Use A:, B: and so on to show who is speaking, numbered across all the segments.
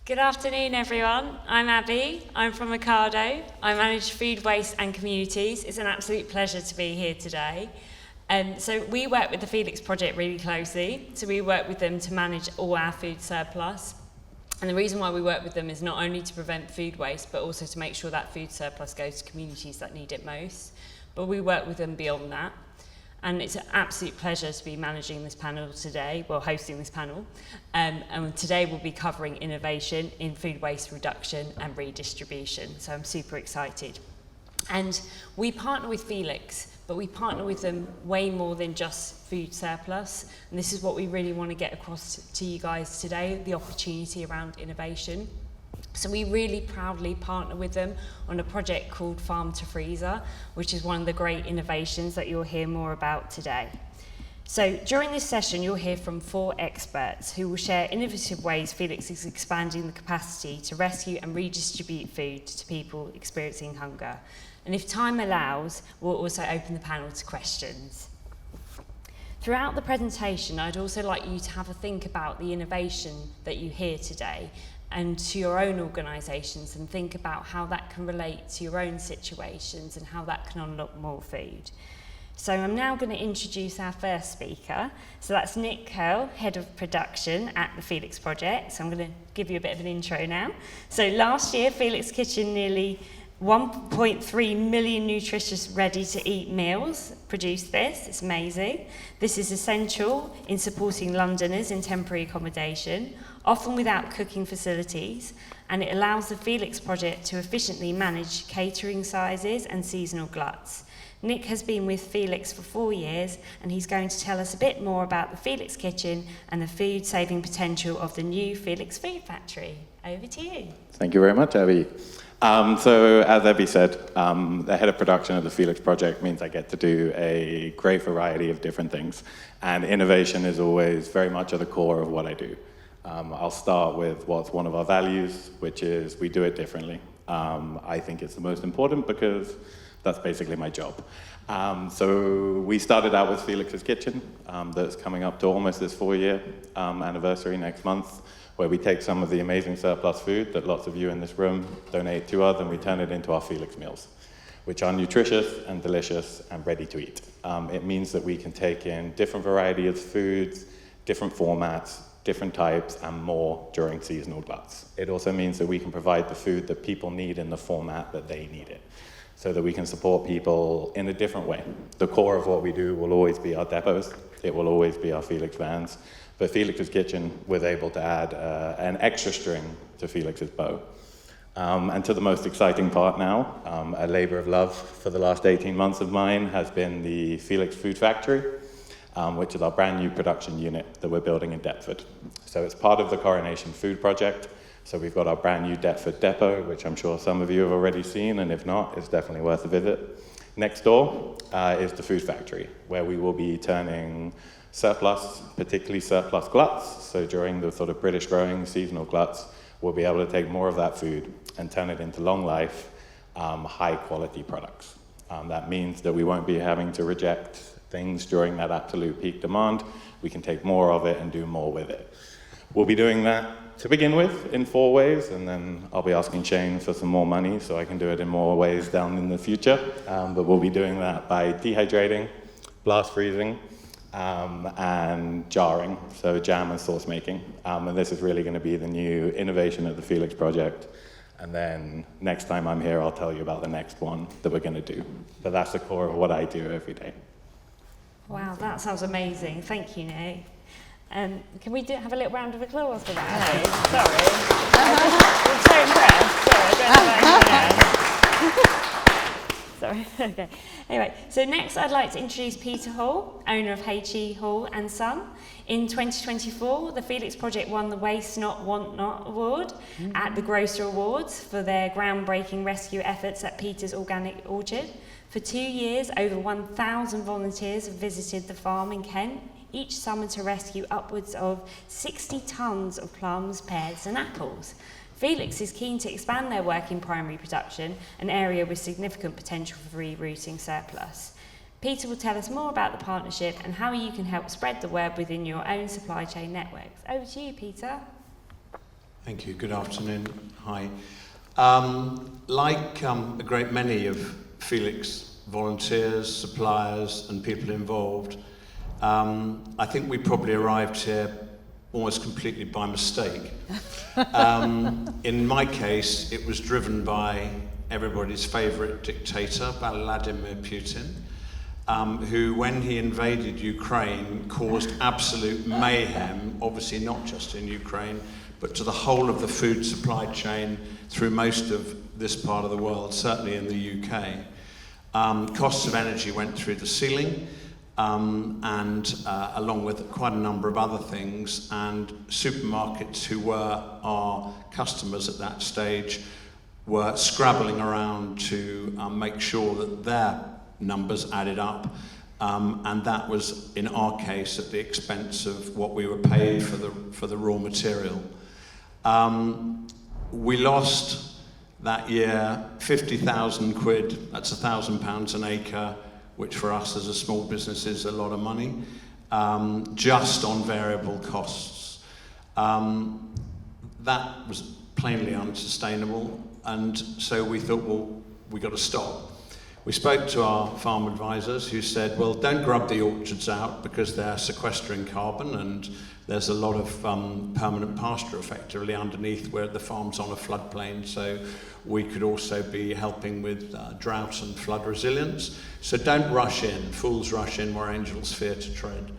A: Good afternoon, everyone. I'm Abbie. I'm from Ocado. I manage food waste and communities. It's an absolute pleasure to be here today. So we work with the Felix Project really closely. So we work with them to manage all our food surplus. And the reason why we work with them is not only to prevent food waste, but also to make sure that food surplus goes to communities that need it most. But we work with them beyond that. And it's an absolute pleasure to be managing this panel today, well, hosting this panel. And today we'll be covering innovation in food waste reduction and redistribution. So I'm super excited. And we partner with Felix, but we partner with them way more than just food surplus. And this is what we really want to get across to you guys today, the opportunity around innovation. So we really proudly partner with them on a project called Farm to Freezer, which is one of the great innovations that you'll hear more about today. So during this session, you'll hear from 4 experts who will share innovative ways Felix is expanding the capacity to rescue and redistribute food to people experiencing hunger. And if time allows, we'll also open the panel to questions. Throughout the presentation, I'd also like you to have a think about the innovation that you hear today and to your own organisations, and think about how that can relate to your own situations and how that can unlock more food. So I'm now going to introduce our first speaker. So that's Nick Kerle, Head of Production at the Felix Project. So I'm going to give you a bit of an intro now. So last year, Felix Kitchen nearly 1.3 million nutritious ready-to-eat meals produced this. It's amazing. This is essential in supporting Londoners in temporary accommodation, often without cooking facilities, and it allows the Felix Project to efficiently manage catering sizes and seasonal gluts. Nick has been with Felix for 4 years, and he's going to tell us a bit more about the Felix Kitchen and the food-saving potential of the new Felix Food Factory. Over to you.
B: Thank you very much, Abbie. So, as Abbie said, the head of production of the Felix Project means I get to do a great variety of different things, and innovation is always very much at the core of what I do. I'll start with what's one of our values, which is we do it differently. I think it's the most important because that's basically my job. So we started out with Felix's Kitchen, that's coming up to almost this 4-year anniversary next month, where we take some of the amazing surplus food that lots of you in this room donate to us, and we turn it into our Felix meals, which are nutritious and delicious and ready to eat. It means that we can take in different varieties of foods, different formats, different types, and more during seasonal gluts. It also means that we can provide the food that people need in the format that they need it, so that we can support people in a different way. The core of what we do will always be our depots. It will always be our Felix vans. But Felix's Kitchen was able to add an extra string to Felix's bow. And to the most exciting part now, a labor of love for the last 18 months of mine has been the Felix Food Factory, which is our brand new production unit that we're building in Deptford. So it's part of the Coronation Food Project. So we've got our brand new Deptford depot, which I'm sure some of you have already seen, and if not, it's definitely worth a visit. Next door is the Food Factory, where we will be turning surplus, particularly surplus gluts. So during the sort of British growing seasonal gluts, we'll be able to take more of that food and turn it into long life, high quality products. That means that we won't be having to reject things during that absolute peak demand. We can take more of it and do more with it. We'll be doing that to begin with in 4 ways, and then I'll be asking Shane for some more money so I can do it in more ways down in the future. But we'll be doing that by dehydrating, blast freezing, and jarring, so jam and sauce making. And this is really going to be the new innovation of the Felix Project. And then next time I'm here, I'll tell you about the next one that we're going to do. But that's the core of what I do every day.
A: Wow, that sounds amazing. Thank you, Nick. Can we have a little round of applause for that? I'm so impressed. Sorry, okay. Anyway, so next I'd like to introduce Peter Hall, owner of H.E. Hall and Son. In 2024, the Felix Project won the Waste Not, Want Not Award at the Grocer Awards for their groundbreaking rescue efforts at Peter's Organic Orchard. For 2 years, over 1,000 volunteers have visited the farm in Kent each summer to rescue upwards of 60 tonnes of plums, pears and apples. Felix is keen to expand their work in primary production, an area with significant potential for rerouting surplus. Peter will tell us more about the partnership and how you can help spread the word within your own supply chain networks. Over to you, Peter.
C: Thank you. Good afternoon. Hi. Like a great many of Felix volunteers, suppliers, and people involved, I think we probably arrived here almost completely by mistake. In my case, it was driven by everybody's favourite dictator, Vladimir Putin, who, when he invaded Ukraine, caused absolute mayhem, obviously not just in Ukraine, but to the whole of the food supply chain through most of this part of the world, certainly in the UK. Costs of energy went through the ceiling, and along with quite a number of other things, and supermarkets, who were our customers at that stage, were scrabbling around to make sure that their numbers added up, and that was, in our case, at the expense of what we were paid for the raw material. We lost that year 50,000 quid, that's £1,000 an acre, which for us as a small business is a lot of money, just on variable costs. That was plainly unsustainable, and so we thought, well, we got to stop. We spoke to our farm advisors, who said, well, don't grub the orchards out because they're sequestering carbon, and there's a lot of permanent pasture effectively underneath where the farm's on a floodplain, so we could also be helping with drought and flood resilience. So don't rush in. Fools rush in where angels fear to tread.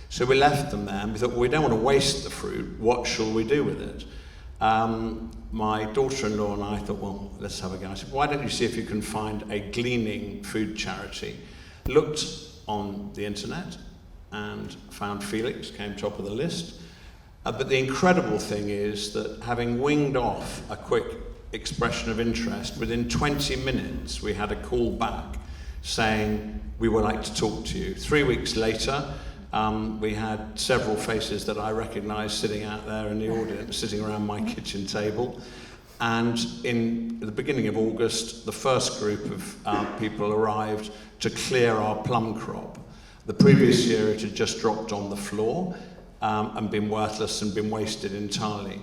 C: So we left them there, and we thought, well, we don't want to waste the fruit. What shall we do with it? My daughter-in-law and I thought, well, let's have a go. I said, why don't you see if you can find a gleaning food charity? Looked on the internet and found Felix, came top of the list. But the incredible thing is that, having winged off a quick expression of interest, within 20 minutes we had a call back saying, we would like to talk to you. 3 weeks later, we had several faces that I recognised sitting out there in the audience, sitting around my kitchen table. And in the beginning of August, the first group of people arrived to clear our plum crop. The previous year it had just dropped on the floor and been worthless and been wasted entirely.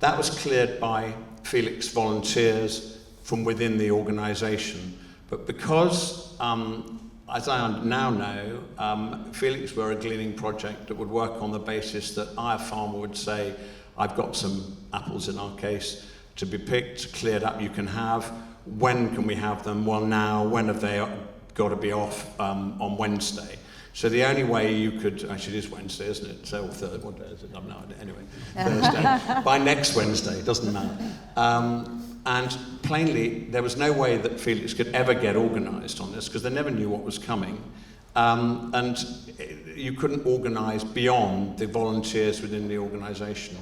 C: That was cleared by Felix volunteers from within the organisation. But because, as I now know, Felix were a gleaning project that would work on the basis that our farmer would say, I've got some apples in our case to be picked, cleared up, you can have. When can we have them? Well, now. When have they got to be off? On Wednesday. So the only way you could, actually it is Wednesday, isn't it? So, or Thursday, what day is it? I've no idea. Anyway, Thursday. By next Wednesday, doesn't matter. And plainly, there was no way that Felix could ever get organised on this, because they never knew what was coming. And you couldn't organise beyond the volunteers within the organisation.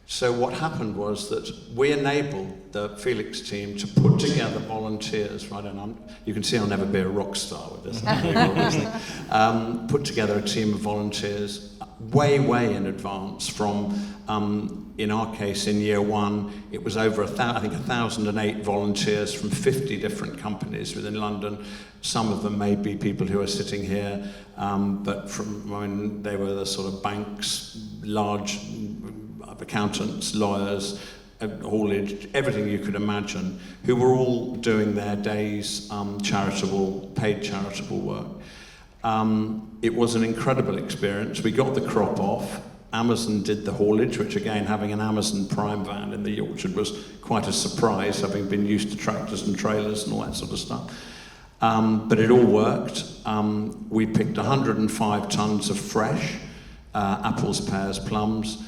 C: So what happened was that we enabled the Felix team to put together volunteers. Right, and you can see I'll never be a rock star with this. Put together a team of volunteers way in advance from, in our case, in year one, it was over 1,008 volunteers from 50 different companies within London. Some of them may be people who are sitting here, but they were the sort of banks, large accountants, lawyers, haulage, everything you could imagine, who were all doing their day's paid charitable work. It was an incredible experience. We got the crop off. Amazon did the haulage, which again, having an Amazon Prime van in the orchard was quite a surprise, having been used to tractors and trailers and all that sort of stuff. But it all worked. We picked 105 tons of fresh apples, pears, plums.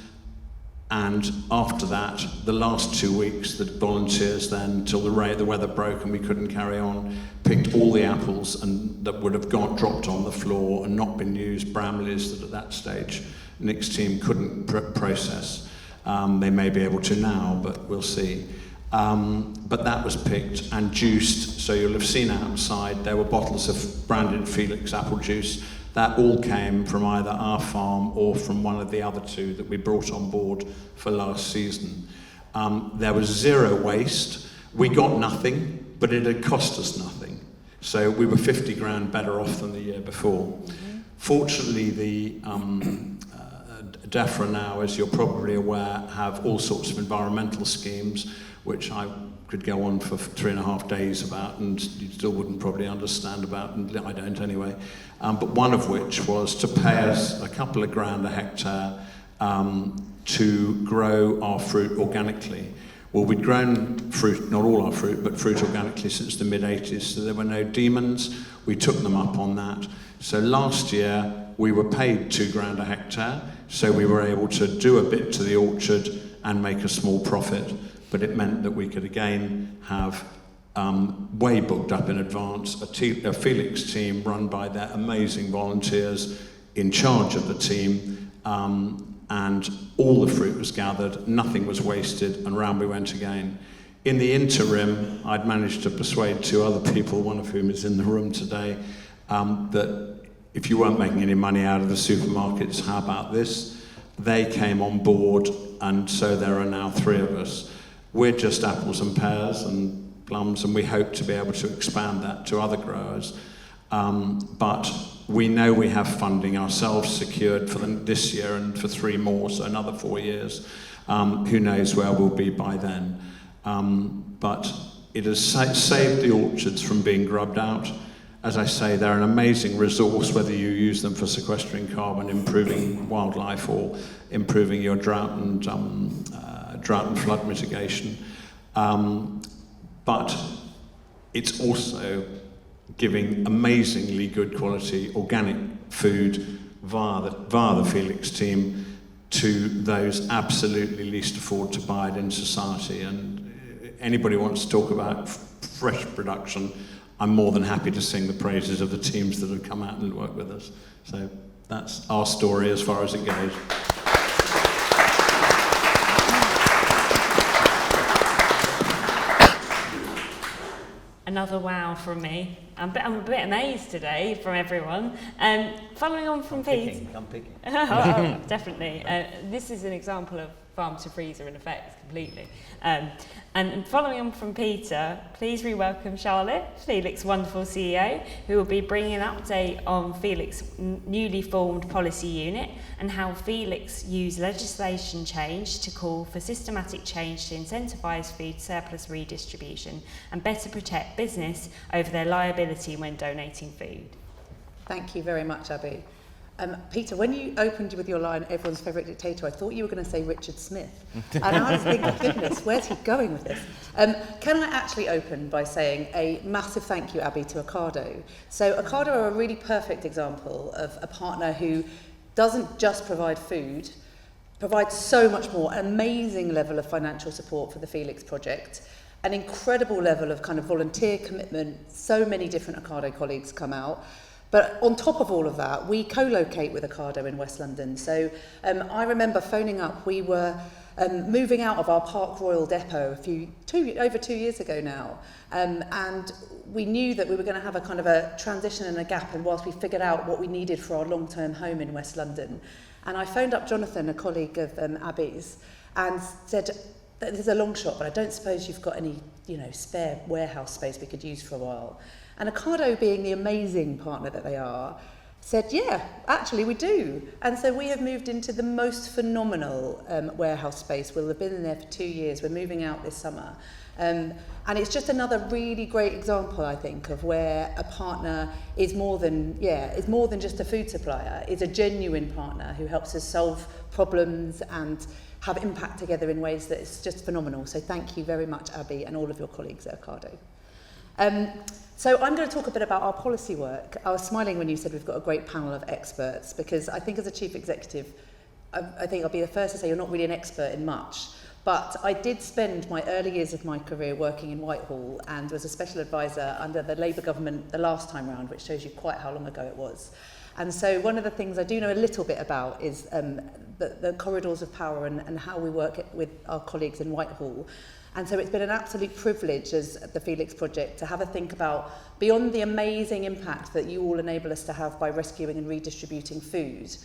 C: And after that, the last 2 weeks, the volunteers then, till the weather broke and we couldn't carry on, picked all the apples and that would have dropped on the floor and not been used, Bramleys that at that stage Nick's team couldn't process. They may be able to now, but we'll see. But that was picked and juiced, so you'll have seen outside there were bottles of branded Felix apple juice. That all came from either our farm or from one of the other two that we brought on board for last season. There was zero waste. We got nothing, but it had cost us nothing. So we were 50 grand better off than the year before. Mm-hmm. Fortunately, the DEFRA now, as you're probably aware, have all sorts of environmental schemes, which I could go on for 3.5 days about, and you still wouldn't probably understand about, and I don't anyway. But one of which was to pay us a couple of grand a hectare to grow our fruit organically. Well, we'd grown fruit, not all our fruit, but fruit organically since the mid-80s, so there were no demons. We took them up on that. So last year, we were paid 2 grand a hectare, so we were able to do a bit to the orchard and make a small profit. But it meant that we could again have way booked up in advance a Felix team run by their amazing volunteers in charge of the team, and all the fruit was gathered, nothing was wasted, and round we went again. In the interim, I'd managed to persuade 2 other people, one of whom is in the room today, that if you weren't making any money out of the supermarkets, how about this? They came on board, and so there are now 3 of us. We're just apples and pears and plums, and we hope to be able to expand that to other growers. But we know we have funding ourselves secured for this year and for 3 more, so another 4 years. Who knows where we'll be by then. But it has saved the orchards from being grubbed out. As I say, they're an amazing resource, whether you use them for sequestering carbon, improving wildlife, or improving your drought and flood mitigation. But it's also giving amazingly good quality organic food via the Felix team to those absolutely least afford to buy it in society. And anybody wants to talk about fresh production, I'm more than happy to sing the praises of the teams that have come out and worked with us. So that's our story as far as it goes.
A: Another wow from me. I'm a bit amazed today from everyone. Following on from Pete.
D: I'm picking.
A: Oh, definitely. This is an example of farm to freezer in effect, completely. And following on from Peter, please re-welcome Charlotte, Felix' wonderful CEO, who will be bringing an update on Felix' newly formed policy unit and how Felix used legislation change to call for systematic change to incentivise food surplus redistribution and better protect business over their liability when donating food.
E: Thank you very much, Abbie. Peter, when you opened with your line, everyone's favourite dictator, I thought you were going to say Richard Smith. And I was thinking, goodness, where's he going with this? Can I actually open by saying a massive thank you, Abbie, to Ocado. So Ocado are a really perfect example of a partner who doesn't just provide food, provides so much more, an amazing level of financial support for the Felix Project, an incredible level of kind of volunteer commitment, so many different Ocado colleagues come out. But on top of all of that, we co-locate with Ocado in West London. So I remember phoning up, we were moving out of our Park Royal depot over 2 years ago now. And we knew that we were going to have a kind of a transition and a gap, and whilst we figured out what we needed for our long-term home in West London. And I phoned up Jonathan, a colleague of Abbie's, and said, this is a long shot, but I don't suppose you've got any, spare warehouse space we could use for a while. And Ocado, being the amazing partner that they are, said, yeah, actually we do. And so we have moved into the most phenomenal warehouse space. We'll have been in there for 2 years. We're moving out this summer. And it's just another really great example, I think, of where a partner is more than just a food supplier, is a genuine partner who helps us solve problems and have impact together in ways that is just phenomenal. So thank you very much, Abbie, and all of your colleagues at Ocado. So I'm going to talk a bit about our policy work. I was smiling when you said we've got a great panel of experts, because I think as a chief executive, I think I'll be the first to say you're not really an expert in much. But I did spend my early years of my career working in Whitehall and was a special advisor under the Labour government the last time round, which shows you quite how long ago it was. And so one of the things I do know a little bit about is the corridors of power and how we work with our colleagues in Whitehall. And so it's been an absolute privilege as the Felix Project to have a think about, beyond the amazing impact that you all enable us to have by rescuing and redistributing food,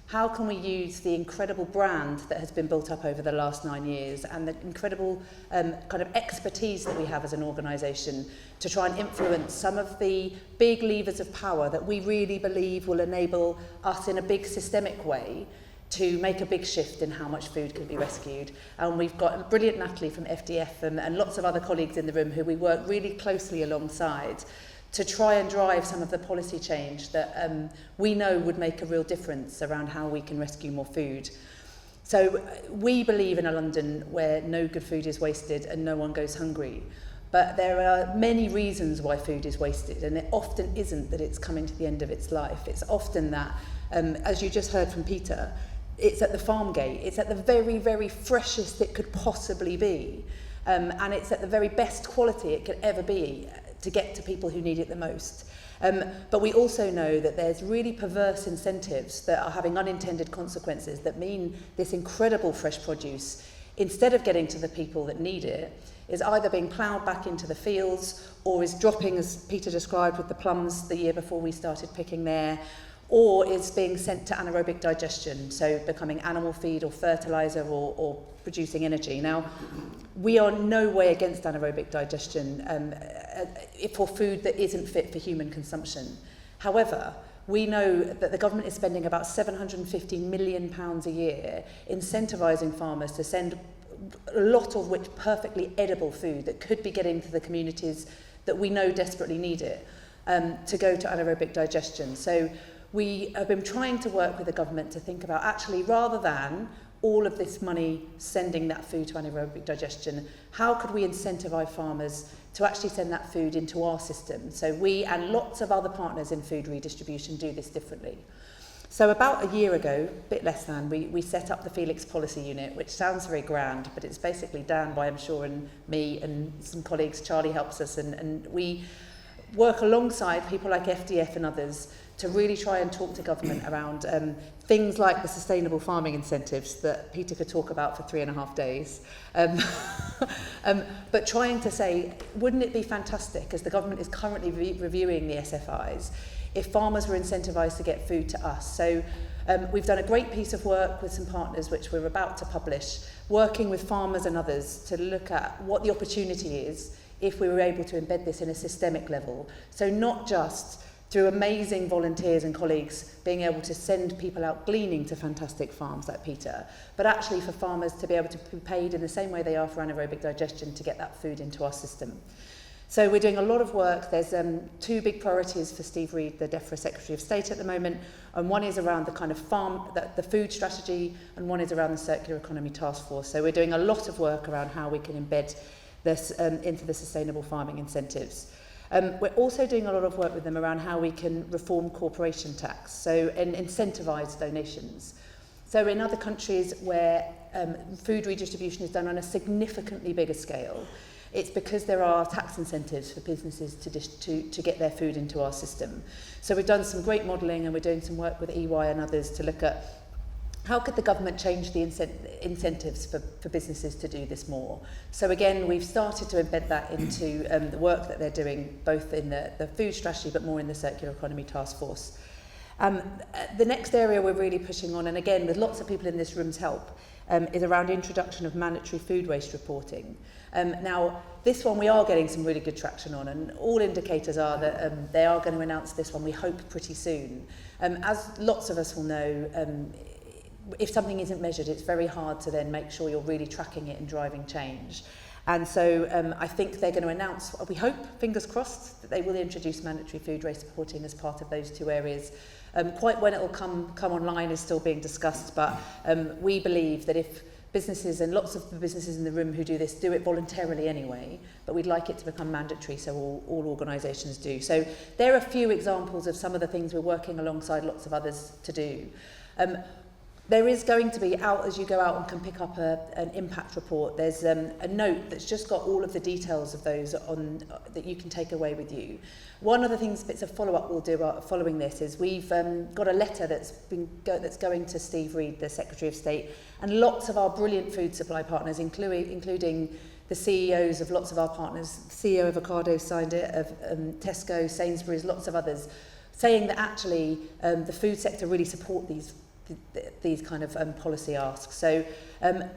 E: how can we use the incredible brand that has been built up over the last 9 years and the incredible kind of expertise that we have as an organisation to try and influence some of the big levers of power that we really believe will enable us in a big systemic way to make a big shift in how much food can be rescued. And we've got brilliant Natalie from FDF and lots of other colleagues in the room who we work really closely alongside to try and drive some of the policy change that we know would make a real difference around how we can rescue more food. So we believe in a London where no good food is wasted and no one goes hungry. But there are many reasons why food is wasted, and it often isn't that it's coming to the end of its life. It's often that, as you just heard from Peter, it's at the farm gate. It's at the very, very freshest it could possibly be. And it's at the very best quality it could ever be to get to people who need it the most. But we also know that there's really perverse incentives that are having unintended consequences that mean this incredible fresh produce, instead of getting to the people that need it, is either being ploughed back into the fields or is dropping, as Peter described with the plums the year before we started picking there, or is being sent to anaerobic digestion, so becoming animal feed or fertiliser or producing energy. Now, we are no way against anaerobic digestion for food that isn't fit for human consumption. However, we know that the government is spending about £750 million a year incentivising farmers to send a lot of which perfectly edible food that could be getting to the communities that we know desperately need it to go to anaerobic digestion. So we have been trying to work with the government to think about actually, rather than all of this money sending that food to anaerobic digestion, how could we incentivise farmers to actually send that food into our system? So we and lots of other partners in food redistribution do this differently. So about a year ago, a bit less than, we set up the Felix Policy Unit, which sounds very grand, but it's basically Dan, by I'm sure, and me and some colleagues. Charlie helps us, and we work alongside people like FDF and others to really try and talk to government around things like the sustainable farming incentives that Peter could talk about for 3.5 days. But trying to say, wouldn't it be fantastic, as the government is currently reviewing the SFIs, if farmers were incentivised to get food to us? So we've done a great piece of work with some partners, which we're about to publish, working with farmers and others to look at what the opportunity is if we were able to embed this in a systemic level. So not just through amazing volunteers and colleagues being able to send people out gleaning to fantastic farms like Peter, but actually for farmers to be able to be paid in the same way they are for anaerobic digestion to get that food into our system. So we're doing a lot of work. There's 2 big priorities for Steve Reed, the DEFRA Secretary of State at the moment, and one is around the kind of the food strategy, and one is around the Circular Economy Task Force. So we're doing a lot of work around how we can embed this into the sustainable farming incentives. We're also doing a lot of work with them around how we can reform corporation tax, so and incentivise donations. So in other countries where food redistribution is done on a significantly bigger scale, it's because there are tax incentives for businesses to get their food into our system. So we've done some great modelling, and we're doing some work with EY and others to look at how could the government change the incentives for businesses to do this more. So again, we've started to embed that into the work that they're doing, both in the food strategy, but more in the Circular Economy Task Force. The next area we're really pushing on, and again, with lots of people in this room's help, is around introduction of mandatory food waste reporting. Now, this one we are getting some really good traction on, and all indicators are that they are going to announce this one, we hope, pretty soon. As lots of us will know, if something isn't measured, it's very hard to then make sure you're really tracking it and driving change. And so I think they're going to announce, we hope, fingers crossed, that they will introduce mandatory food waste reporting as part of those 2 areas. Quite when it will come online is still being discussed, but we believe that if businesses, and lots of the businesses in the room who do this, do it voluntarily anyway, but we'd like it to become mandatory, so all organisations do. So there are a few examples of some of the things we're working alongside lots of others to do. There is going to be, out as you go out and can pick up an impact report, there's a note that's just got all of the details of those on that you can take away with you. One of the things, bits of follow-up we'll do following this, is we've got a letter that's going to Steve Reed, the Secretary of State, and lots of our brilliant food supply partners, including the CEOs of lots of our partners. The CEO of Ocado signed it, of Tesco, Sainsbury's, lots of others, saying that actually the food sector really support these these kind of policy asks. So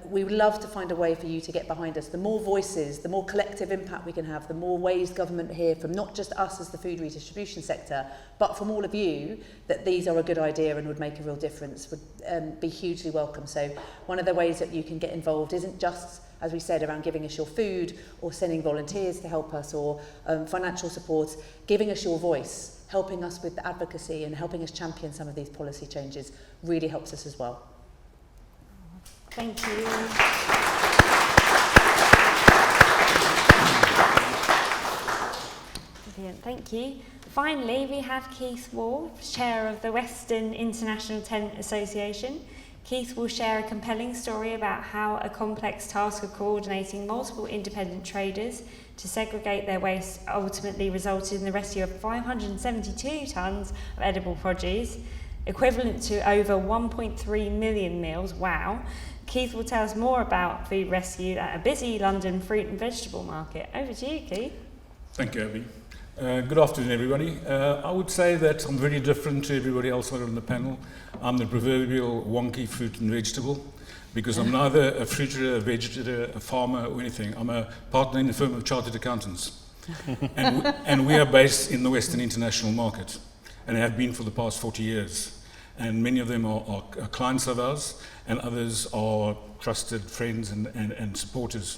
E: we would love to find a way for you to get behind us. The more voices, the more collective impact we can have, the more ways government hear from not just us as the food redistribution sector, but from all of you, that these are a good idea and would make a real difference, would be hugely welcome. So one of the ways that you can get involved isn't just, as we said, around giving us your food or sending volunteers to help us or financial support, giving us your voice, helping us with the advocacy and helping us champion some of these policy changes really helps us as well.
A: Thank you. Brilliant, thank you. Finally, we have Keith Wall, Chair of the Western International Tenant Association. Keith will share a compelling story about how a complex task of coordinating multiple independent traders to segregate their waste ultimately resulted in the rescue of 572 tonnes of edible produce, equivalent to over 1.3 million meals. Wow. Keith will tell us more about food rescue at a busy London fruit and vegetable market. Over to you, Keith.
D: Thank you, Abbie. Good afternoon, everybody. I would say that I'm very different to everybody else on the panel. I'm the proverbial wonky fruit and vegetable because I'm neither a fruiterer, a vegetator, a farmer or anything. I'm a partner in the firm of chartered accountants. and we are based in the Western International Market and have been for the past 40 years. And many of them are clients of ours and others are trusted friends and supporters.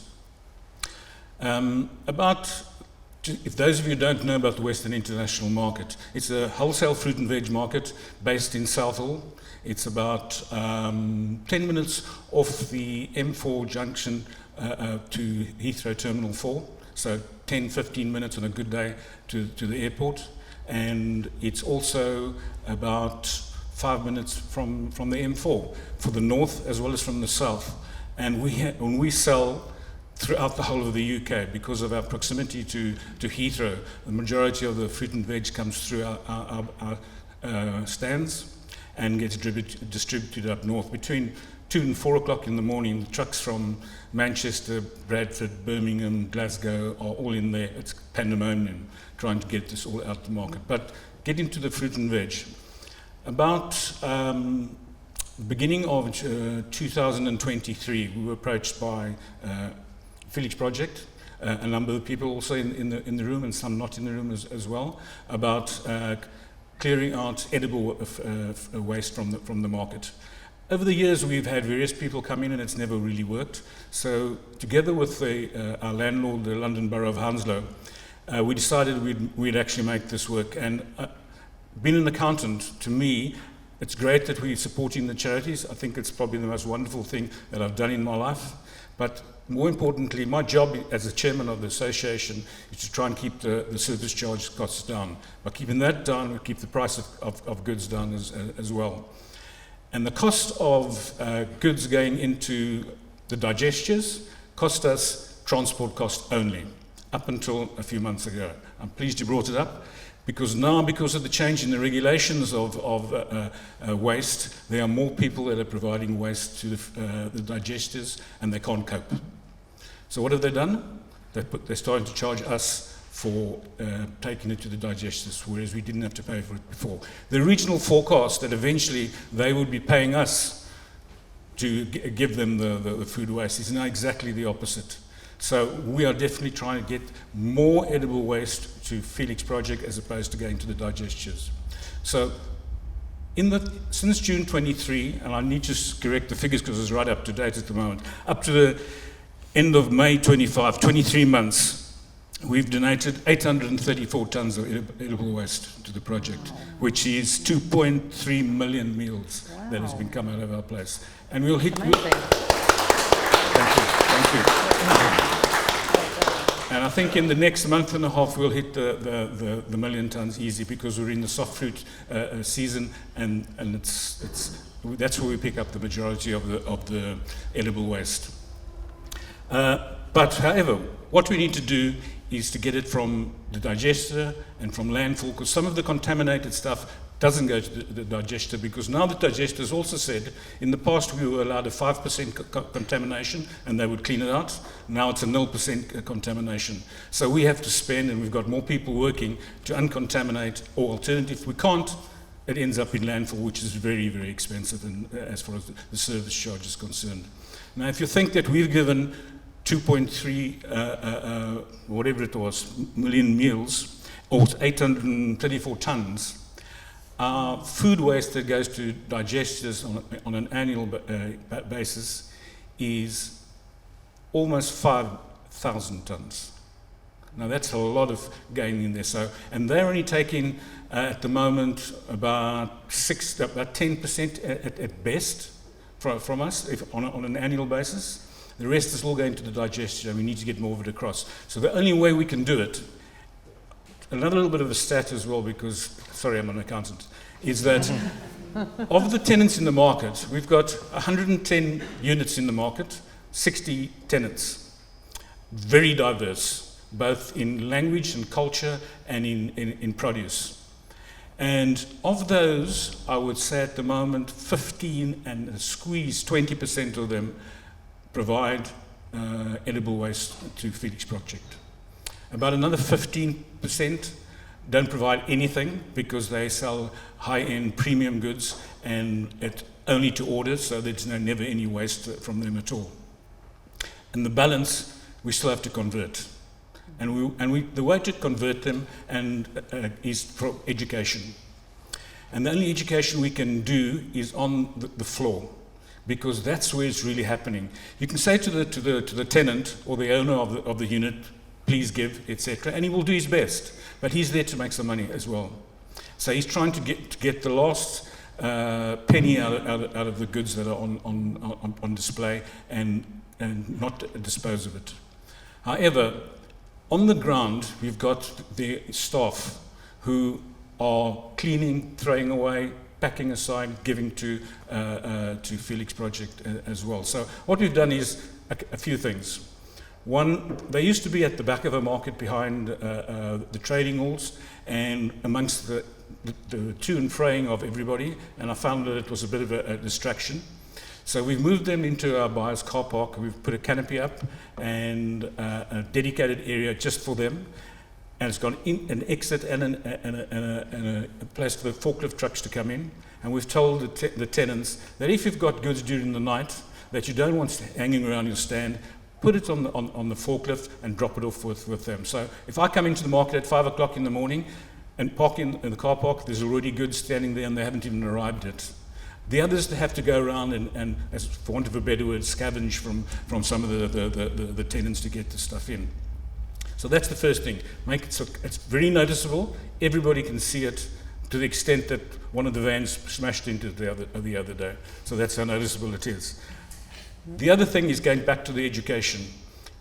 D: If those of you who don't know about the Western International Market, it's a wholesale fruit and veg market based in Southall. It's about 10 minutes off the M4 junction to Heathrow Terminal 4, so 10-15 minutes on a good day to the airport. And it's also about 5 minutes from the M4 for the north as well as from the south. And when we sell throughout the whole of the UK, because of our proximity to Heathrow, the majority of the fruit and veg comes through our stands and gets distributed up north. Between 2 and 4 o'clock in the morning, the trucks from Manchester, Bradford, Birmingham, Glasgow are all in there. It's pandemonium trying to get this all out to market. But getting to the fruit and veg, about beginning of 2023, we were approached by Felix Project, a number of people also in the room and some not in the room as well, about clearing out edible waste from the market. Over the years, we've had various people come in and it's never really worked. So together with our landlord, the London Borough of Hounslow, we decided we'd actually make this work. And being an accountant, to me, it's great that we're supporting the charities. I think it's probably the most wonderful thing that I've done in my life. But more importantly, my job as the chairman of the association is to try and keep the service charge costs down. By keeping that down, we keep the price of goods down as well. And the cost of goods going into the digesters cost us transport cost only, up until a few months ago. I'm pleased you brought it up, because now, because of the change in the regulations of waste, there are more people that are providing waste to the digesters, and they can't cope. So what have they done? They're starting to charge us for taking it to the digesters, whereas we didn't have to pay for it before. The original forecast that eventually they would be paying us to give them the food waste is now exactly the opposite. So we are definitely trying to get more edible waste to Felix Project as opposed to going to the digesters. So since June 23, and I need to correct the figures because it's right up to date at the moment, up to the end of May 25, 23 months, we've donated 834 tonnes of edible waste to the project, which is 2.3 million meals that has been come out of our place. And we'll hit... Thank you. And I think in the next month and a half we'll hit the million tonnes easy, because we're in the soft fruit season, and that's where we pick up the majority of the edible waste. But however, what we need to do is to get it from the digester and from landfill, because some of the contaminated stuff doesn't go to the digester, because now the digester has also said, in the past we were allowed a 5% contamination and they would clean it out. Now it's a 0% contamination. So we have to spend, and we've got more people working to uncontaminate, or alternative, if we can't it ends up in landfill, which is very, very expensive and, as far as the service charge is concerned. Now, if you think that we've given 2.3, whatever it was, million meals, or 834 tons, our food waste that goes to digesters on an annual basis is almost 5,000 tons. Now that's a lot of gain in there. So, and they're only taking at the moment about 10% at best from us on an annual basis. The rest is all going to the digester, and we need to get more of it across. So the only way we can do it, another little bit of a stat as well, because, sorry, I'm an accountant, is that of the tenants in the market, we've got 110 units in the market, 60 tenants, very diverse, both in language and culture and in produce. And of those, I would say at the moment, 15 and a squeeze, 20% of them provide edible waste to Felix Project. About another 15% don't provide anything because they sell high-end premium goods and only to order, so there's never any waste from them at all. And the balance, we still have to convert. And the way to convert them is for education. And the only education we can do is on the floor, because that's where it's really happening. You can say to the tenant or the owner of the unit, please give, etc., and he will do his best. But he's there to make some money as well. So he's trying to get the last penny out of the goods that are on display and not dispose of it. However, on the ground, we've got the staff who are cleaning, throwing away, packing aside, giving to Felix Project as well. So what we've done is a few things. One, they used to be at the back of the market behind the trading halls and amongst the to and froing of everybody, and I found that it was a bit of a distraction. So we've moved them into our buyer's car park. We've put a canopy up and a dedicated area just for them. And it's got an exit and a place for the forklift trucks to come in. And we've told the tenants that if you've got goods during the night that you don't want hanging around your stand, put it on the forklift and drop it off with them. So if I come into the market at 5 o'clock in the morning and park in the car park, there's already goods standing there and they haven't even arrived yet. The others, they have to go around and as for want of a better word, scavenge from some of the tenants to get the stuff in. So that's the first thing. Make it so it's very noticeable. Everybody can see it to the extent that one of the vans smashed into it the other day. So that's how noticeable it is. The other thing is going back to the education,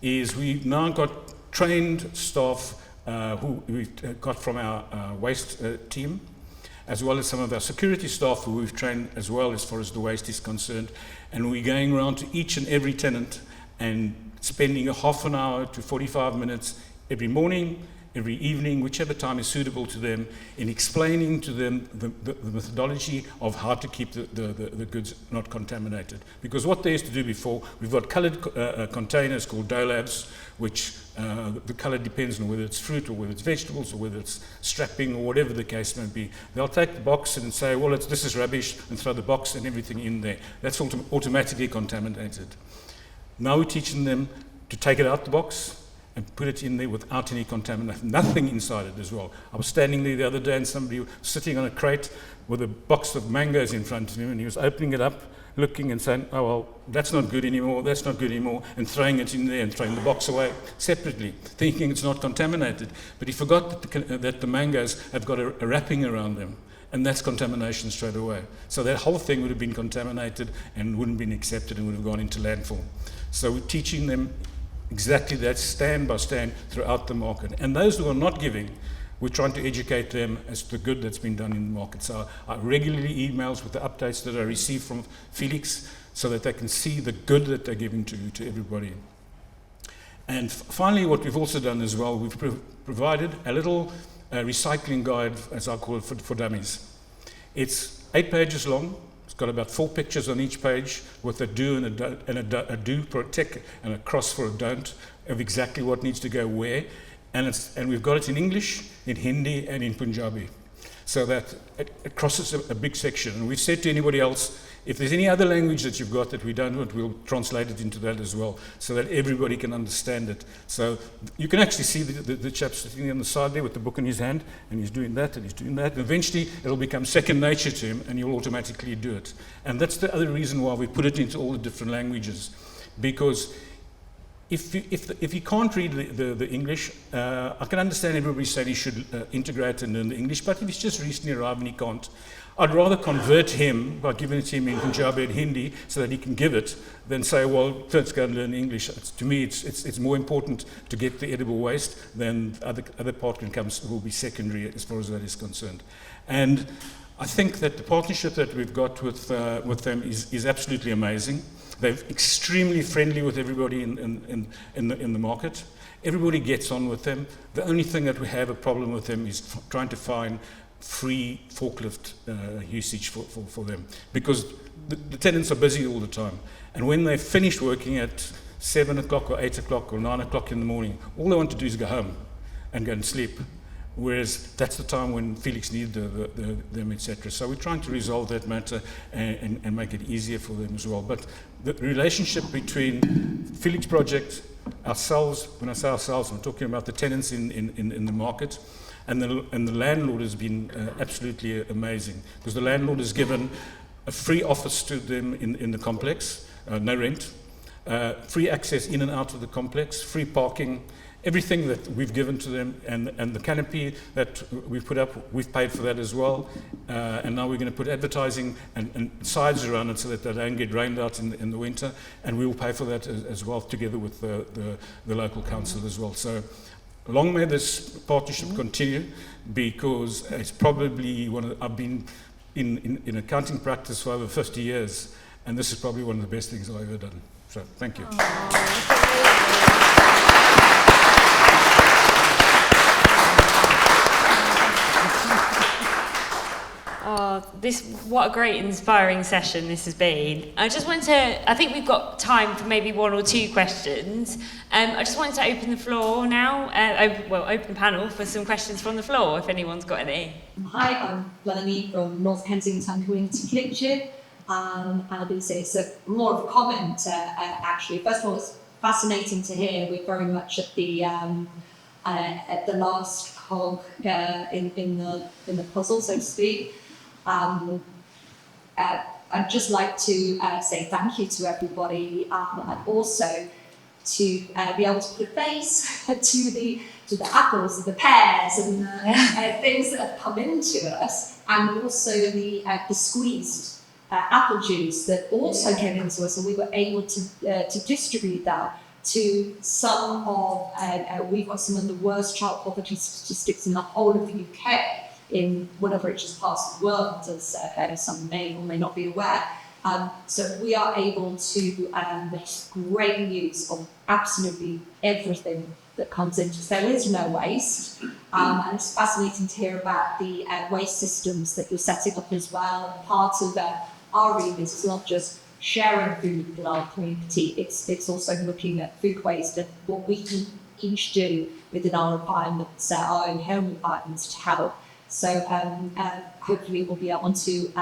D: is we've now got trained staff who we've got from our waste team, as well as some of our security staff who we've trained as well as far as the waste is concerned. And we're going around to each and every tenant and spending a half an hour to 45 minutes every morning, every evening, whichever time is suitable to them, in explaining to them the methodology of how to keep the goods not contaminated. Because what they used to do before, we've got coloured containers called dolabs, which the colour depends on whether it's fruit or whether it's vegetables or whether it's strapping or whatever the case may be. They'll take the box and say, well, this is rubbish, and throw the box and everything in there. That's automatically contaminated. Now we're teaching them to take it out the box and put it in there without any contamination, nothing inside it as well. I was standing there the other day and somebody was sitting on a crate with a box of mangoes in front of him, and he was opening it up, looking and saying, oh, well, that's not good anymore, that's not good anymore, and throwing it in there and throwing the box away separately, thinking it's not contaminated. But he forgot that the mangoes have got a wrapping around them, and that's contamination straight away. So that whole thing would have been contaminated and wouldn't have been accepted and would have gone into landfill. So we're teaching them exactly that, stand by stand, throughout the market. And those who are not giving, we're trying to educate them as to the good that's been done in the market. So I regularly emails with the updates that I receive from Felix so that they can see the good that they're giving to everybody. And finally, what we've also done as well, we've provided a little recycling guide, as I call it, for dummies. It's 8 pages long. It's got about 4 pictures on each page with a do and a do for a tick and a cross for a don't of exactly what needs to go where. And we've got it in English, in Hindi, and in Punjabi. so that it crosses a big section. And we've said to anybody else, if there's any other language that you've got that we don't want, we'll translate it into that as well, so that everybody can understand it. So you can actually see the chap sitting on the side there with the book in his hand, and he's doing that, and he's doing that, and eventually it'll become second nature to him, and he'll automatically do it. And that's the other reason why we put it into all the different languages, because if he can't read the English, I can understand everybody saying he should integrate and learn the English, but if he's just recently arrived and he can't, I'd rather convert him by giving it to him in Punjabi and Hindi so that he can give it than say, well, let's go and learn English. To me, it's more important to get the edible waste than other part will be secondary as far as that is concerned. And I think that the partnership that we've got with them is absolutely amazing. They're extremely friendly with everybody in the market. Everybody gets on with them. The only thing that we have a problem with them is trying to find free forklift usage for them, because the tenants are busy all the time, and when they finish working at 7 o'clock or 8 o'clock or 9 o'clock in the morning, all they want to do is go home and go and sleep, whereas that's the time when Felix needs them, etc. So we're trying to resolve that matter and make it easier for them as well. But the relationship between Felix Project, ourselves, when I say ourselves, I'm talking about the tenants in the market, and the landlord has been absolutely amazing, because the landlord has given a free office to them in the complex, no rent, free access in and out of the complex, free parking, everything that we've given to them, and the canopy that we've put up, we've paid for that as well, and now we're going to put advertising and sides around it so that they don't get rained out in the winter, and we will pay for that as well, together with the local council as well. So long may this partnership continue, because it's probably I've been in accounting practice for over 50 years, and this is probably one of the best things I've ever done. So thank you.
A: Oh, what a great inspiring session this has been. I think we've got time for maybe one or two questions. I just wanted to open the floor now, open the panel for some questions from the floor, if anyone's got any.
F: Hi, I'm Melanie from North Kensington Community Kitchen. I'll be saying it's more of a comment, actually. First of all, it's fascinating to hear. We're very much at the last cog in the puzzle, so to speak. I'd just like to say thank you to everybody, and also to be able to put a face to the apples and the pears and things that have come into us, and also the squeezed apple juice that also came into us, and we were able to distribute that to some of, we've got some of the worst child poverty statistics in the whole of the UK, in one of the richest parts of the world, as some may or may not be aware. So we are able to make great use of absolutely everything that comes into us. There is no waste, and it's fascinating to hear about the waste systems that you're setting up as well. And part of our remit is not just sharing food with our community, it's also looking at food waste and what we can each do within our environments, our own home environments, to help. So hopefully we'll be able to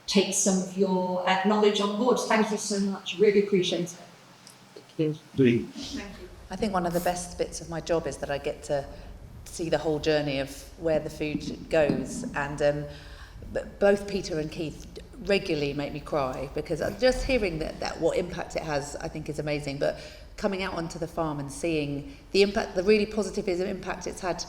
F: take some of your knowledge on board. Thank you so much, really appreciate it.
E: Thank you. I think one of the best bits of my job is that I get to see the whole journey of where the food goes, and both Peter and Keith regularly make me cry, because just hearing that what impact it has, I think, is amazing. But coming out onto the farm and seeing the impact, the really positive impact it's had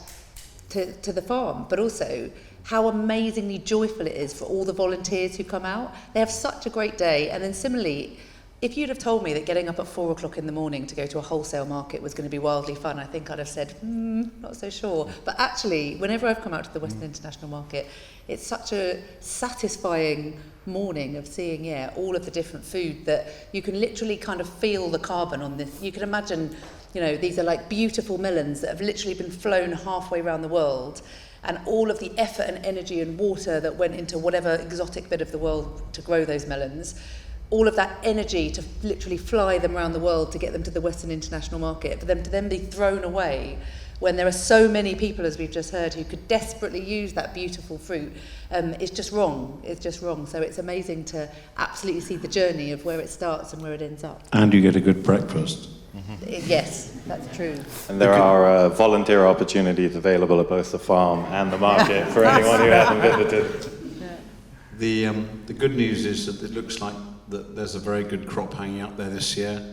E: to the farm, but also how amazingly joyful it is for all the volunteers who come out. They have such a great day. And then similarly, if you'd have told me that getting up at 4 o'clock in the morning to go to a wholesale market was going to be wildly fun, I think I'd have said, not so sure. But actually, whenever I've come out to the Western International Market, it's such a satisfying morning of seeing, all of the different food that you can literally kind of feel the carbon on this. You can imagine, these are like beautiful melons that have literally been flown halfway around the world, and all of the effort and energy and water that went into whatever exotic bit of the world to grow those melons, all of that energy to literally fly them around the world to get them to the Western International Market, for them to then be thrown away when there are so many people, as we've just heard, who could desperately use that beautiful fruit, it's just wrong. It's just wrong. So it's amazing to absolutely see the journey of where it starts and where it ends up.
C: And you get a good breakfast.
E: Yes, that's true.
B: And there are volunteer opportunities available at both the farm and the market for anyone who hasn't visited.
C: The good news is that it looks like that there's a very good crop hanging out there this year.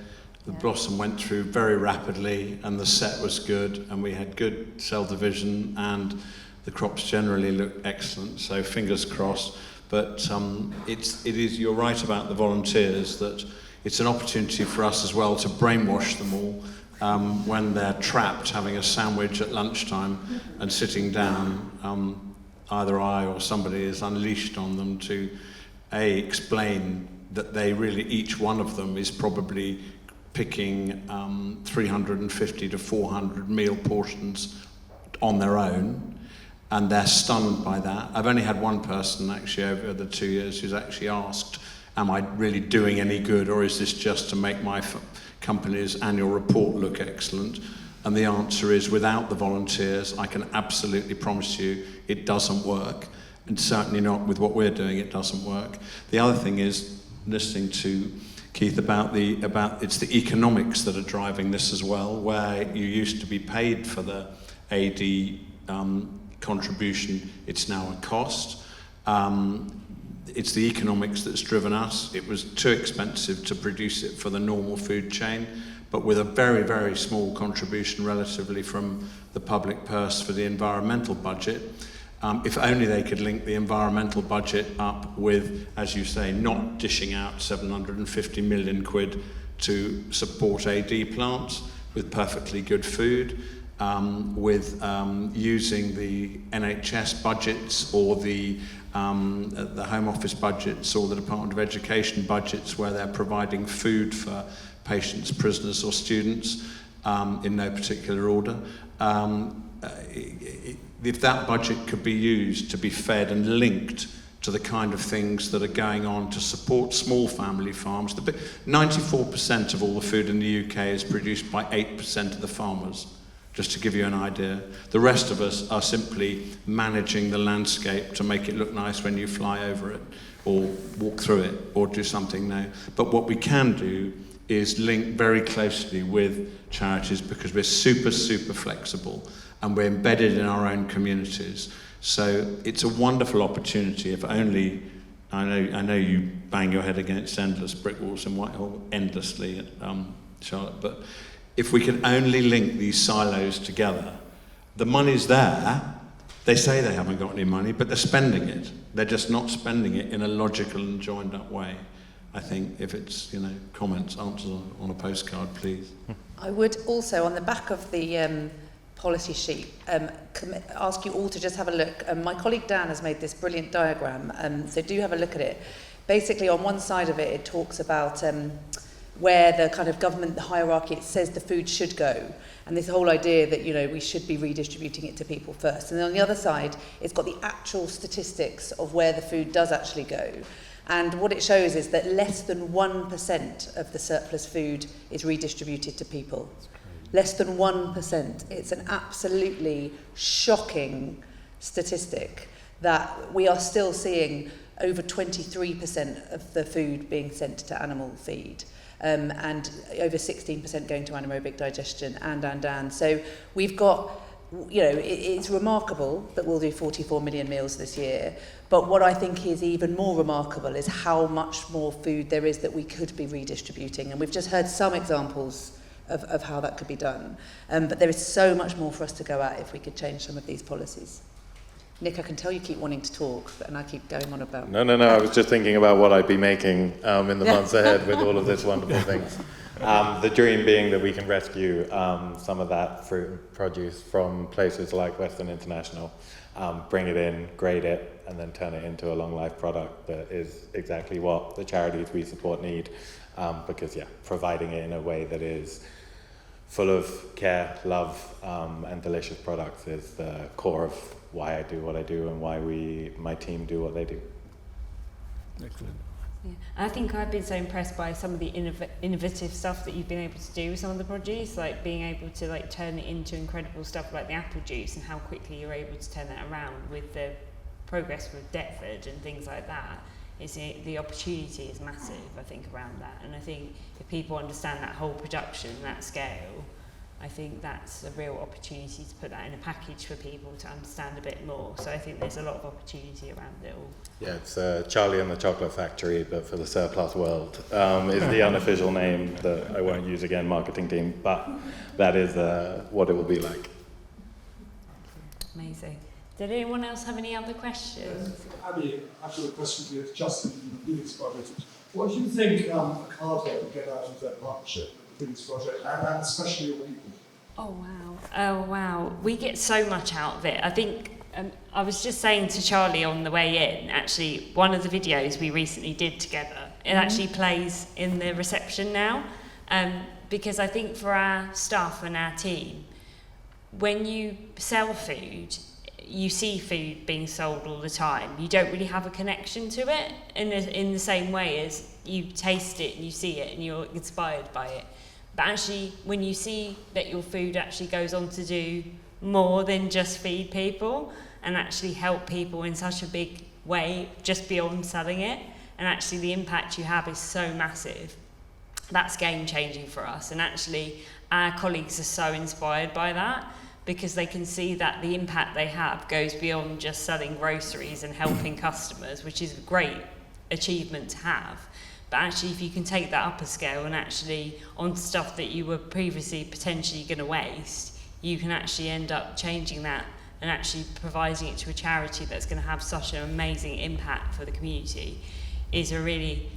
C: The blossom went through very rapidly, and the set was good, and we had good cell division, and the crops generally look excellent. So fingers crossed. But you're right about the volunteers, that it's an opportunity for us as well to brainwash them all when they're trapped having a sandwich at lunchtime and sitting down. Either I or somebody is unleashed on them to explain that they really, each one of them is probably picking 350 to 400 meal portions on their own, and they're stunned by that. I've only had one person actually over the 2 years who's actually asked, am I really doing any good, or is this just to make my company's annual report look excellent? And the answer is, without the volunteers, I can absolutely promise you it doesn't work, and certainly not with what we're doing, it doesn't work. The other thing is, listening to Keith about it's the economics that are driving this as well, where you used to be paid for the AD contribution, it's now a cost. It's the economics that's driven us. It was too expensive to produce it for the normal food chain, but with a very, very small contribution relatively from the public purse for the environmental budget. If only they could link the environmental budget up with, as you say, not dishing out 750 million quid to support AD plants with perfectly good food, with using the NHS budgets or the Home Office budgets or the Department of Education budgets, where they're providing food for patients, prisoners or students in no particular order. If that budget could be used to be fed and linked to the kind of things that are going on to support small family farms. 94% of all the food in the UK is produced by 8% of the farmers, just to give you an idea. The rest of us are simply managing the landscape to make it look nice when you fly over it or walk through it or do something now. But what we can do is link very closely with charities, because we're super, super flexible and we're embedded in our own communities. So it's a wonderful opportunity. If only, I know you bang your head against endless brick walls in Whitehall endlessly, Charlotte, but if we could only link these silos together, the money's there. They say they haven't got any money, but they're spending it. They're just not spending it in a logical and joined up way. I think if it's, comments, answers on a postcard, please.
E: I would also, on the back of the policy sheet, ask you all to just have a look. My colleague Dan has made this brilliant diagram, so do have a look at it. Basically, on one side of it, it talks about where the kind of government hierarchy, it says the food should go. And this whole idea that, we should be redistributing it to people first. And then on the other side, it's got the actual statistics of where the food does actually go. And what it shows is that less than 1% of the surplus food is redistributed to people. Less than 1%. It's an absolutely shocking statistic that we are still seeing over 23% of the food being sent to animal feed. And over 16% going to anaerobic digestion, and. So we've got, it's remarkable that we'll do 44 million meals this year, but what I think is even more remarkable is how much more food there is that we could be redistributing. And we've just heard some examples of how that could be done. But there is so much more for us to go at if we could change some of these policies. Nick, I can tell you keep wanting to talk, and I keep going on about...
B: No, I was just thinking about what I'd be making in the months ahead with all of this wonderful things. The dream being that we can rescue some of that fruit and produce from places like Western International, bring it in, grade it, and then turn it into a long life product that is exactly what the charities we support need. Because, providing it in a way that is full of care, love, and delicious products is the core of why I do what I do and why my team do what they do.
D: Excellent.
A: Yeah. And I think I've been so impressed by some of the innovative stuff that you've been able to do with some of the produce, like being able to like turn it into incredible stuff like the apple juice, and how quickly you're able to turn that around with the progress with Deptford and things like that. The opportunity is massive, I think, around that. And I think if people understand that whole production, that scale, I think that's a real opportunity to put that in a package for people to understand a bit more. So I think there's a lot of opportunity around it all.
B: Yeah, it's Charlie and the Chocolate Factory, but for the surplus world, is the unofficial name that I won't use again, marketing team, but that is what it will be like.
A: Amazing. Did anyone else have any other questions?
G: Abbie, I've got a question for you, Justin from the Felix Project. What do you think Ocado will get out of their partnership with the Felix Project, and especially your people?
A: Oh wow, we get so much out of it. I think I was just saying to Charlie on the way in, actually, one of the videos we recently did together, it actually plays in the reception now, because I think for our staff and our team, when you sell food, you see food being sold all the time. You don't really have a connection to it in the same way as you taste it and you see it and you're inspired by it. But actually, when you see that your food actually goes on to do more than just feed people and actually help people in such a big way, just beyond selling it, and actually the impact you have is so massive, that's game changing for us. And actually, our colleagues are so inspired by that, because they can see that the impact they have goes beyond just selling groceries and helping customers, which is a great achievement to have. But actually, if you can take that up a scale and actually on stuff that you were previously potentially going to waste, you can actually end up changing that and actually providing it to a charity that's going to have such an amazing impact for the community is really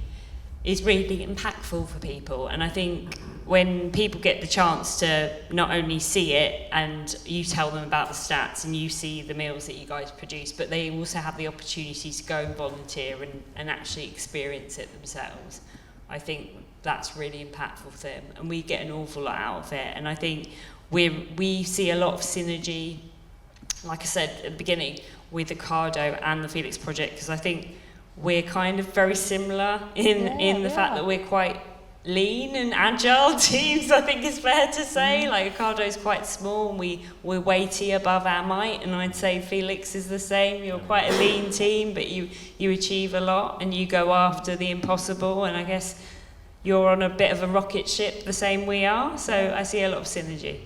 A: impactful for people. And I think when people get the chance to not only see it and you tell them about the stats and you see the meals that you guys produce, but they also have the opportunity to go and volunteer and actually experience it themselves, I think that's really impactful for them, and we get an awful lot out of it. And I think we see a lot of synergy, like I said at the beginning, with Ocado and the Felix Project, because I think we're kind of very similar in the fact that we're quite lean and agile teams, I think is fair to say. Like Ocado's quite small and we're weighty above our might, and I'd say Felix is the same. You're quite a lean team, but you achieve a lot and you go after the impossible, and I guess you're on a bit of a rocket ship the same we are, so I see a lot of synergy.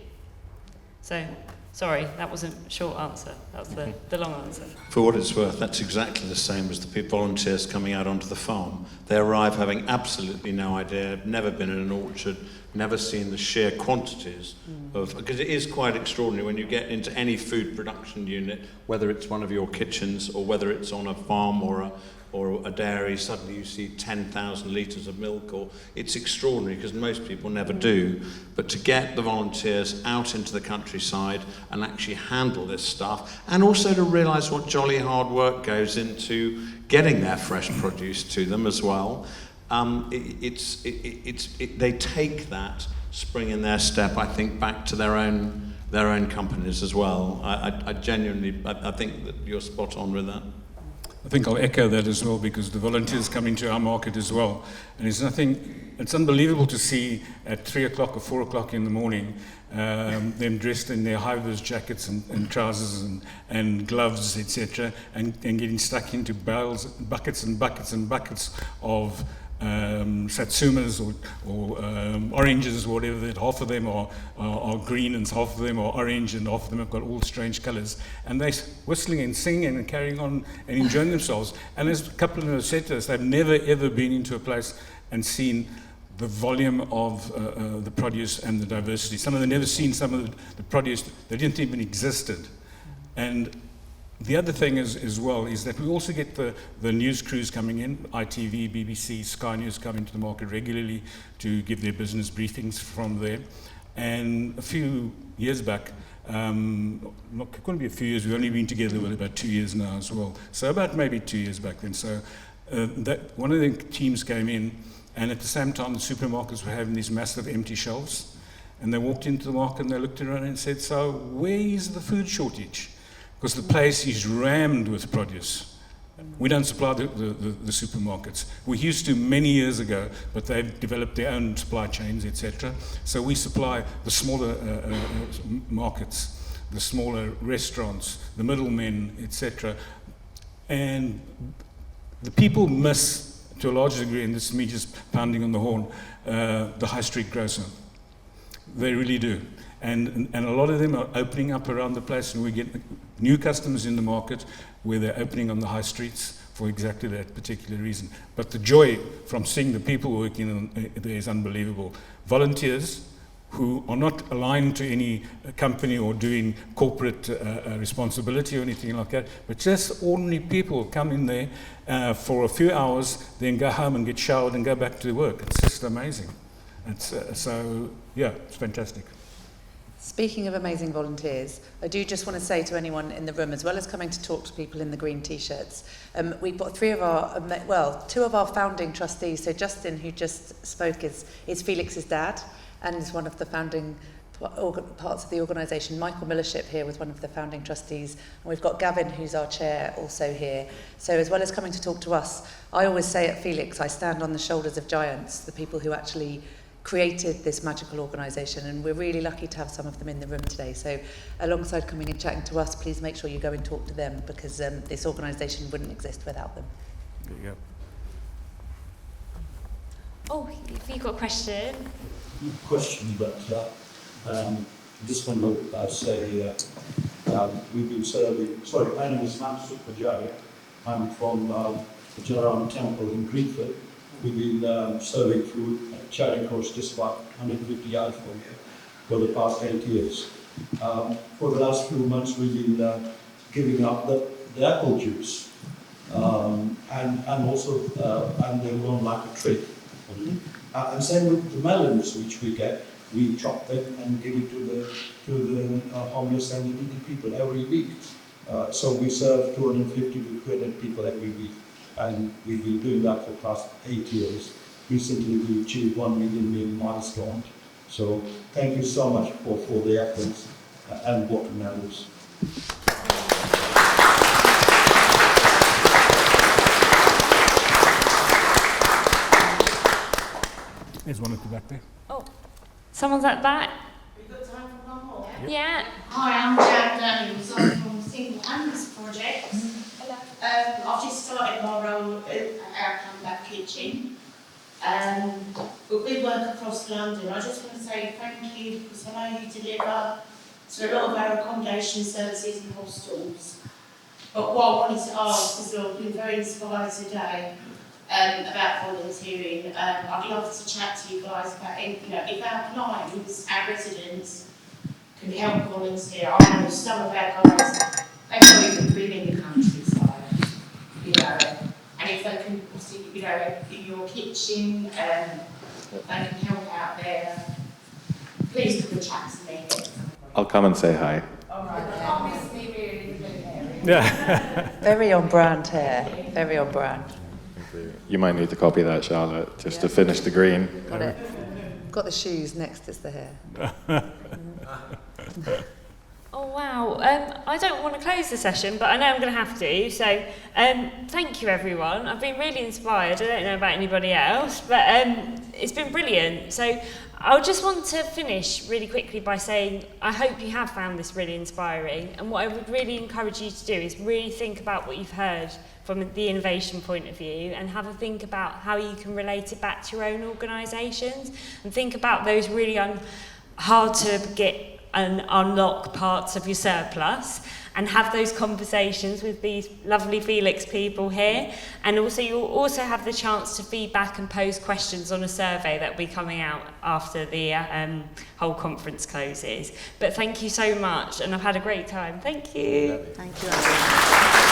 A: So sorry, that wasn't a short answer. That was the long answer.
C: For what it's worth, that's exactly the same as the volunteers coming out onto the farm. They arrive having absolutely no idea, never been in an orchard, never seen the sheer quantities of, because it is quite extraordinary when you get into any food production unit, whether it's one of your kitchens or whether it's on a farm or a dairy, suddenly you see 10,000 litres of milk, or it's extraordinary because most people never do. But to get the volunteers out into the countryside and actually handle this stuff, and also to realise what jolly hard work goes into getting their fresh produce to them as well, they take that spring in their step, I think, back to their own companies as well. I genuinely think that you're spot on with that.
D: I think I'll echo that as well, because the volunteers come into our market as well. And it's unbelievable to see at 3 o'clock or 4 o'clock in the morning, them dressed in their high-vis jackets and trousers and gloves, etc., and getting stuck into barrels, buckets and buckets and buckets of satsumas or oranges, or whatever, that half of them are green and half of them are orange and half of them have got all strange colours, and they're whistling and singing and carrying on and enjoying themselves. And as a couple of them have said to us, they've never ever been into a place and seen the volume of the produce and the diversity. Some of them never seen some of the produce that didn't even existed. And the other thing is, as well, is that we also get the news crews coming in, ITV, BBC, Sky News come into the market regularly to give their business briefings from there. And a few years back, it couldn't be a few years, we've only been together with about 2 years now as well. So about maybe 2 years back then. So that one of the teams came in, and at the same time the supermarkets were having these massive empty shelves. And they walked into the market and they looked around and said, so where is the food shortage? Because the place is rammed with produce. We don't supply the supermarkets. We used to many years ago, but they've developed their own supply chains, etc. So we supply the smaller markets, the smaller restaurants, the middlemen, etc. And the people miss, to a large degree, and this is me just pounding on the horn, the high street grocer. They really do. And a lot of them are opening up around the place, and we get new customers in the market where they're opening on the high streets for exactly that particular reason. But the joy from seeing the people working there is unbelievable. Volunteers who are not aligned to any company or doing corporate responsibility or anything like that, but just ordinary people come in there for a few hours, then go home and get showered and go back to work. It's just amazing. It's fantastic.
E: Speaking of amazing volunteers, I do just want to say to anyone in the room, as well as coming to talk to people in the green t-shirts, we've got two of our founding trustees. So Justin, who just spoke, is Felix's dad and is one of the founding parts of the organisation. Michael Millership here was one of the founding trustees, and we've got Gavin, who's our chair, also here. So as well as coming to talk to us, I always say at Felix, I stand on the shoulders of giants, the people who actually created this magical organisation, and we're really lucky to have some of them in the room today. So alongside coming and chatting to us, please make sure you go and talk to them, because this organisation wouldn't exist without them.
D: There you go.
A: Oh, if you've got a question.
H: Question, but just want to say we've been serving. Sorry, my name is Felix Project. I'm from Jalaram Temple in Greenford. We've been serving food at Charing Cross, just about 150 yards from here, for the past 8 years. For the last few months, we've been giving up the apple juice, and also and they're on like a treat. And same with the melons, which we get. We chop them and give it to the homeless and the needy people every week. So we serve 250 to 300 people every week, and we've been doing that for the past 8 years. Recently, we achieved 1 million meal milestone. So thank you so much for the efforts and watermelons.
D: There's one at the back there.
A: Oh, someone's at the back.
I: We've got time for one more.
A: Yeah.
I: Hi, I'm Jan Daniels. I'm from Single Hands Project. Hello. I've just started my role at our comeback kitchen. But we work across London. I just want to say thank you, because I know you deliver to a lot of our accommodation services and hostels. But what I wanted to ask is, I've been very inspired today about volunteering. I'd love to chat to you guys about, if our clients, our residents, can help volunteer. I know some of our guys, they've not even been in the countryside, and if they can, in your kitchen, they can help out there, please come and chat to me.
B: I'll come and say hi.
I: All right, obviously really good area.
D: Yeah.
E: Very on brand hair, very on brand.
B: You might need to copy that, Charlotte, just to finish the green.
E: Got it. Got the shoes next is the hair.
A: Oh wow, I don't want to close the session, but I know I'm going to have to, so thank you everyone. I've been really inspired. I don't know about anybody else, but it's been brilliant. So I just want to finish really quickly by saying I hope you have found this really inspiring, and what I would really encourage you to do is really think about what you've heard from the innovation point of view, and have a think about how you can relate it back to your own organisations, and think about those really hard to get and unlock parts of your surplus, and have those conversations with these lovely Felix people here. And also you'll also have the chance to feedback and pose questions on a survey that will be coming out after the whole conference closes. But thank you so much, and I've had a great time. Thank you.
E: Thank you, Abbie.